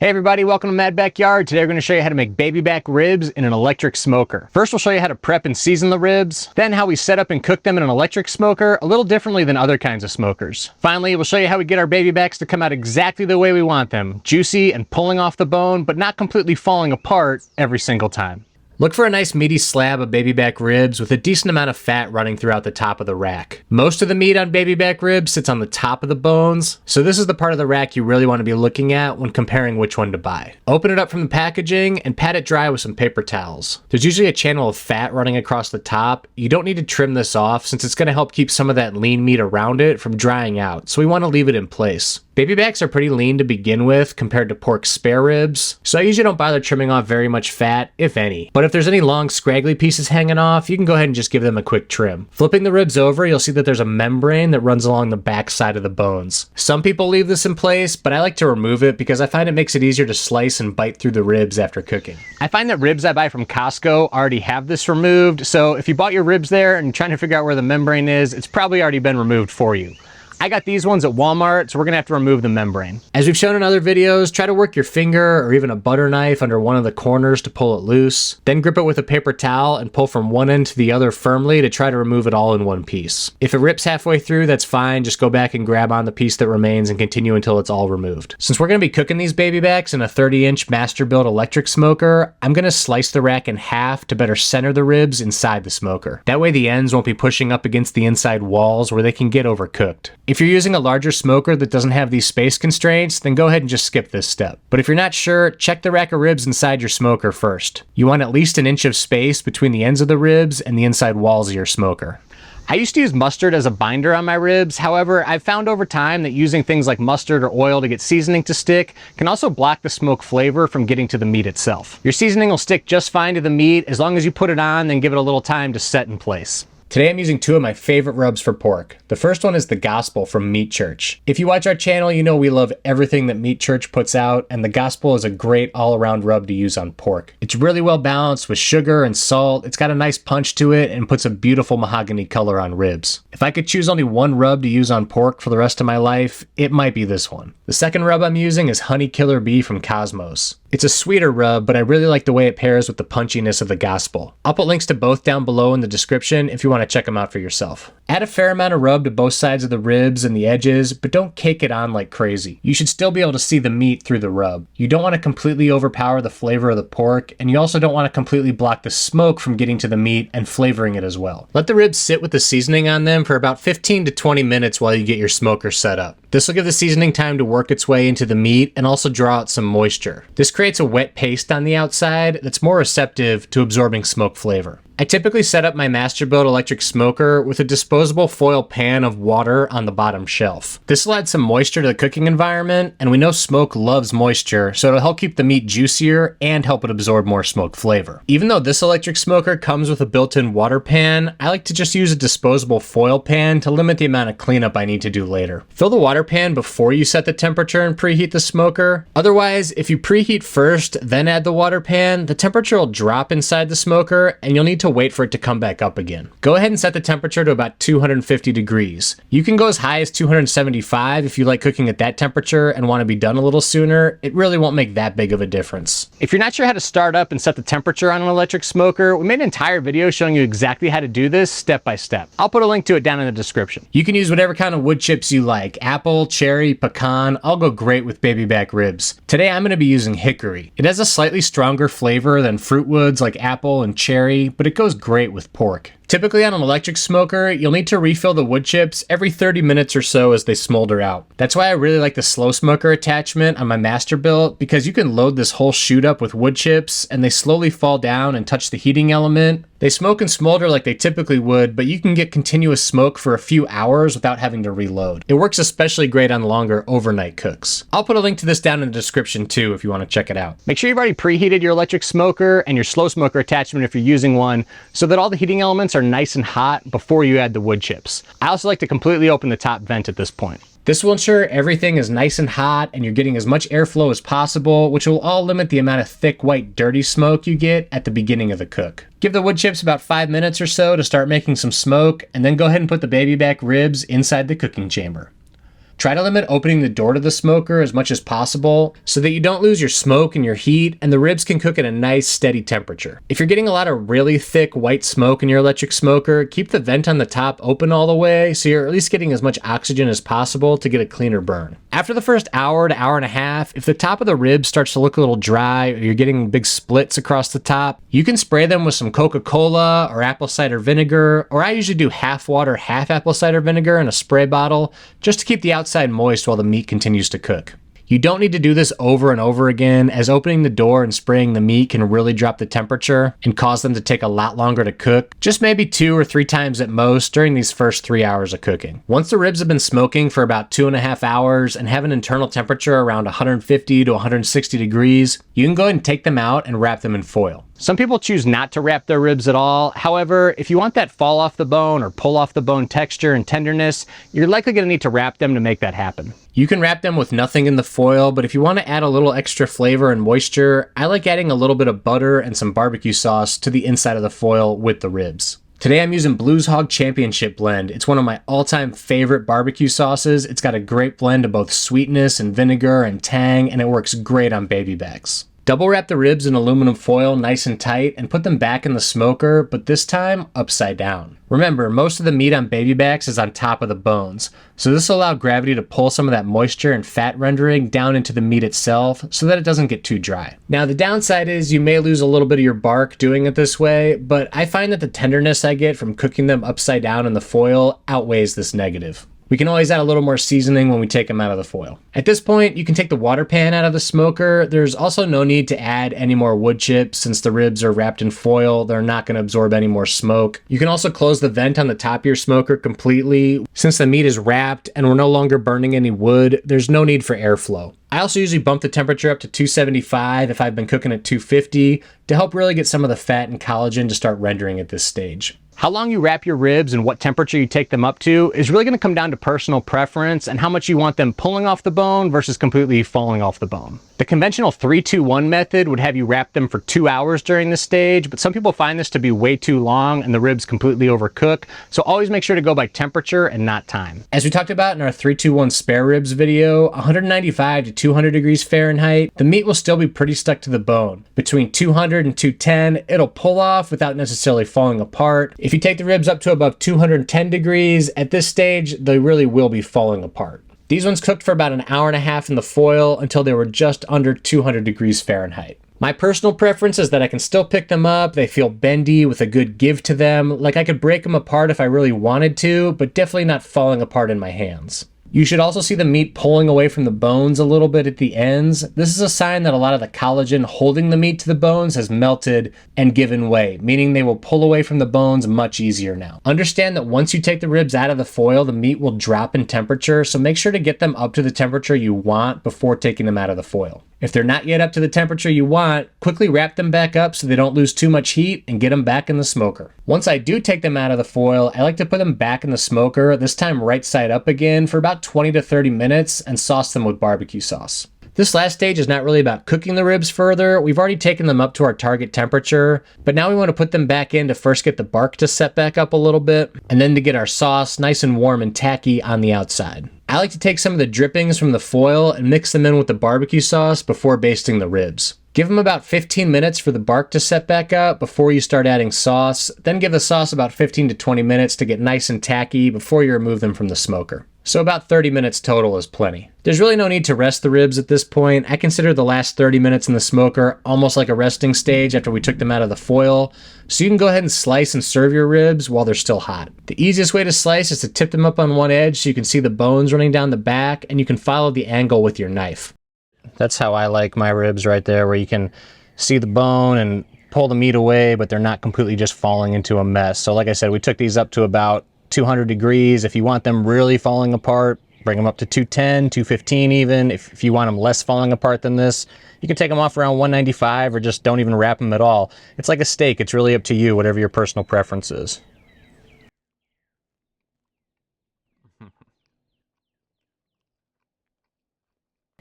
Hey everybody, welcome to Mad Backyard. Today we're going to show you how to make baby back ribs in an electric smoker. First we'll show you how to prep and season the ribs, then how we set up and cook them in an electric smoker a little differently than other kinds of smokers. Finally, we'll show you how we get our baby backs to come out exactly the way we want them, juicy and pulling off the bone, but not completely falling apart every single time. Look for a nice meaty slab of baby back ribs with a decent amount of fat running throughout the top of the rack. Most of the meat on baby back ribs sits on the top of the bones, so this is the part of the rack you really want to be looking at when comparing which one to buy. Open it up from the packaging and pat it dry with some paper towels. There's usually a channel of fat running across the top. You don't need to trim this off since it's going to help keep some of that lean meat around it from drying out, so we want to leave it in place. Baby backs are pretty lean to begin with compared to pork spare ribs, so I usually don't bother trimming off very much fat, if any. But if there's any long scraggly pieces hanging off, you can go ahead and just give them a quick trim. Flipping the ribs over, you'll see that there's a membrane that runs along the back side of the bones. Some people leave this in place, but I like to remove it because I find it makes it easier to slice and bite through the ribs after cooking. I find that ribs I buy from Costco already have this removed, so if you bought your ribs there and you're trying to figure out where the membrane is, it's probably already been removed for you. I got these ones at Walmart, so we're gonna have to remove the membrane. As we've shown in other videos, try to work your finger or even a butter knife under one of the corners to pull it loose. Then grip it with a paper towel and pull from one end to the other firmly to try to remove it all in one piece. If it rips halfway through, that's fine. Just go back and grab on the piece that remains and continue until it's all removed. Since we're gonna be cooking these baby backs in a 30-inch Masterbuilt electric smoker, I'm gonna slice the rack in half to better center the ribs inside the smoker. That way the ends won't be pushing up against the inside walls where they can get overcooked. If you're using a larger smoker that doesn't have these space constraints, then go ahead and just skip this step. But if you're not sure, check the rack of ribs inside your smoker first. You want at least an inch of space between the ends of the ribs and the inside walls of your smoker. I used to use mustard as a binder on my ribs. However, I've found over time that using things like mustard or oil to get seasoning to stick can also block the smoke flavor from getting to the meat itself. Your seasoning will stick just fine to the meat as long as you put it on, then give it a little time to set in place. Today I'm using two of my favorite rubs for pork. The first one is the Gospel from Meat Church. If you watch our channel, you know we love everything that Meat Church puts out, and the Gospel is a great all-around rub to use on pork. It's really well balanced with sugar and salt, it's got a nice punch to it, and puts a beautiful mahogany color on ribs. If I could choose only one rub to use on pork for the rest of my life, it might be this one. The second rub I'm using is Honey Killer Bee from Kosmos. It's a sweeter rub, but I really like the way it pairs with the punchiness of the Gospel. I'll put links to both down below in the description if you want to check them out for yourself. Add a fair amount of rub to both sides of the ribs and the edges, but don't cake it on like crazy. You should still be able to see the meat through the rub. You don't want to completely overpower the flavor of the pork, and you also don't want to completely block the smoke from getting to the meat and flavoring it as well. Let the ribs sit with the seasoning on them for about 15 to 20 minutes while you get your smoker set up. This will give the seasoning time to work its way into the meat and also draw out some moisture. This creates a wet paste on the outside that's more receptive to absorbing smoke flavor. I typically set up my Masterbuilt electric smoker with a disposable foil pan of water on the bottom shelf. This will add some moisture to the cooking environment, and we know smoke loves moisture, so it'll help keep the meat juicier and help it absorb more smoke flavor. Even though this electric smoker comes with a built-in water pan, I like to just use a disposable foil pan to limit the amount of cleanup I need to do later. Fill the water pan before you set the temperature and preheat the smoker. Otherwise, if you preheat first, then add the water pan, the temperature will drop inside the smoker, and you'll need to wait for it to come back up again. Go ahead and set the temperature to about 250 degrees. You can go as high as 275 if you like cooking at that temperature and want to be done a little sooner. It really won't make that big of a difference. If you're not sure how to start up and set the temperature on an electric smoker, we made an entire video showing you exactly how to do this step by step. I'll put a link to it down in the description. You can use whatever kind of wood chips you like. Apple, cherry, pecan, all go great with baby back ribs. Today I'm going to be using Hickory. It has a slightly stronger flavor than fruit woods like apple and cherry, but it goes great with pork. Typically on an electric smoker, you'll need to refill the wood chips every 30 minutes or so as they smolder out. That's why I really like the slow smoker attachment on my Masterbuilt, because you can load this whole chute up with wood chips and they slowly fall down and touch the heating element. They smoke and smolder like they typically would, but you can get continuous smoke for a few hours without having to reload. It works especially great on longer overnight cooks. I'll put a link to this down in the description too if you want to check it out. Make sure you've already preheated your electric smoker and your slow smoker attachment if you're using one, so that all the heating elements are nice and hot before you add the wood chips. I also like to completely open the top vent at this point. This will ensure everything is nice and hot and you're getting as much airflow as possible, which will all limit the amount of thick, white, dirty smoke you get at the beginning of the cook. Give the wood chips about 5 minutes or so to start making some smoke, and then go ahead and put the baby back ribs inside the cooking chamber. Try to limit opening the door to the smoker as much as possible so that you don't lose your smoke and your heat, and the ribs can cook at a nice steady temperature. If you're getting a lot of really thick white smoke in your electric smoker, keep the vent on the top open all the way so you're at least getting as much oxygen as possible to get a cleaner burn. After the first hour to hour and a half, if the top of the rib starts to look a little dry or you're getting big splits across the top, you can spray them with some Coca-Cola or apple cider vinegar, or I usually do half water, half apple cider vinegar in a spray bottle just to keep the outside moist while the meat continues to cook. You don't need to do this over and over again, as opening the door and spraying the meat can really drop the temperature and cause them to take a lot longer to cook, just maybe 2 or 3 times at most during these first 3 hours of cooking. Once the ribs have been smoking for about 2.5 hours and have an internal temperature around 150 to 160 degrees, you can go ahead and take them out and wrap them in foil. Some people choose not to wrap their ribs at all. However, if you want that fall off the bone or pull off the bone texture and tenderness, you're likely going to need to wrap them to make that happen. You can wrap them with nothing in the foil, but if you want to add a little extra flavor and moisture, I like adding a little bit of butter and some barbecue sauce to the inside of the foil with the ribs. Today I'm using Blues Hog Championship Blend. It's one of my all-time favorite barbecue sauces. It's got a great blend of both sweetness and vinegar and tang, and it works great on baby backs. Double wrap the ribs in aluminum foil nice and tight and put them back in the smoker, but this time upside down. Remember, most of the meat on baby backs is on top of the bones, so this will allow gravity to pull some of that moisture and fat rendering down into the meat itself so that it doesn't get too dry. Now the downside is you may lose a little bit of your bark doing it this way, but I find that the tenderness I get from cooking them upside down in the foil outweighs this negative. We can always add a little more seasoning when we take them out of the foil. At this point, you can take the water pan out of the smoker. There's also no need to add any more wood chips since the ribs are wrapped in foil. They're not going to absorb any more smoke. You can also close the vent on the top of your smoker completely. Since the meat is wrapped and we're no longer burning any wood, there's no need for airflow. I also usually bump the temperature up to 275 if I've been cooking at 250 to help really get some of the fat and collagen to start rendering at this stage. How long you wrap your ribs and what temperature you take them up to is really going to come down to personal preference and how much you want them pulling off the bone versus completely falling off the bone. The conventional 3-2-1 method would have you wrap them for 2 hours during this stage, but some people find this to be way too long and the ribs completely overcook, so always make sure to go by temperature and not time. As we talked about in our 3-2-1 spare ribs video, 195 to 200 degrees Fahrenheit, the meat will still be pretty stuck to the bone. Between 200 and 210, it'll pull off without necessarily falling apart. If you take the ribs up to above 210 degrees, at this stage, they really will be falling apart. These ones cooked for about an hour and a half in the foil until they were just under 200 degrees Fahrenheit. My personal preference is that I can still pick them up, they feel bendy with a good give to them, like I could break them apart if I really wanted to, but definitely not falling apart in my hands. You should also see the meat pulling away from the bones a little bit at the ends. This is a sign that a lot of the collagen holding the meat to the bones has melted and given way, meaning they will pull away from the bones much easier now. Understand that once you take the ribs out of the foil, the meat will drop in temperature, so make sure to get them up to the temperature you want before taking them out of the foil. If they're not yet up to the temperature you want, quickly wrap them back up so they don't lose too much heat and get them back in the smoker. Once I do take them out of the foil, I like to put them back in the smoker, this time right side up again, for about 20 to 30 minutes and sauce them with barbecue sauce. This last stage is not really about cooking the ribs further. We've already taken them up to our target temperature, but now we want to put them back in to first get the bark to set back up a little bit, and then to get our sauce nice and warm and tacky on the outside. I like to take some of the drippings from the foil and mix them in with the barbecue sauce before basting the ribs. Give them about 15 minutes for the bark to set back up before you start adding sauce, then give the sauce about 15 to 20 minutes to get nice and tacky before you remove them from the smoker. So about 30 minutes total is plenty. There's really no need to rest the ribs at this point. I consider the last 30 minutes in the smoker almost like a resting stage after we took them out of the foil, so you can go ahead and slice and serve your ribs while they're still hot. The easiest way to slice is to tip them up on one edge so you can see the bones running down the back, and you can follow the angle with your knife. That's how I like my ribs right there, where you can see the bone and pull the meat away, but they're not completely just falling into a mess. So like I said, we took these up to about 200 degrees. If you want them really falling apart, bring them up to 210, 215 even. If you want them less falling apart than this, you can take them off around 195 or just don't even wrap them at all. It's like a steak. It's really up to you, whatever your personal preference is.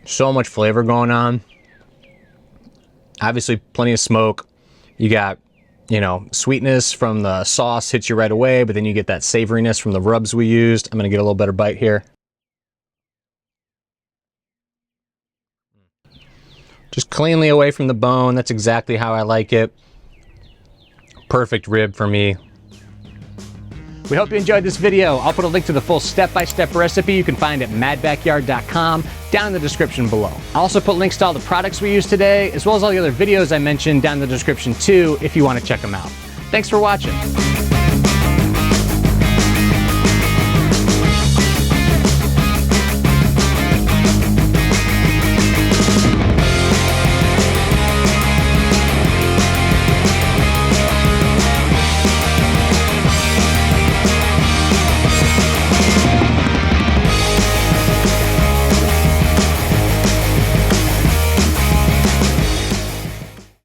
So much flavor going on. Obviously plenty of smoke. You got, you know, sweetness from the sauce hits you right away, but then you get that savoriness from the rubs we used. I'm gonna get a little better bite here. Just cleanly away from the bone. That's exactly how I like it. Perfect rib for me. We hope you enjoyed this video. I'll put a link to the full step-by-step recipe you can find at madbackyard.com down in the description below. I'll also put links to all the products we used today, as well as all the other videos I mentioned down in the description too, if you want to check them out. Thanks for watching.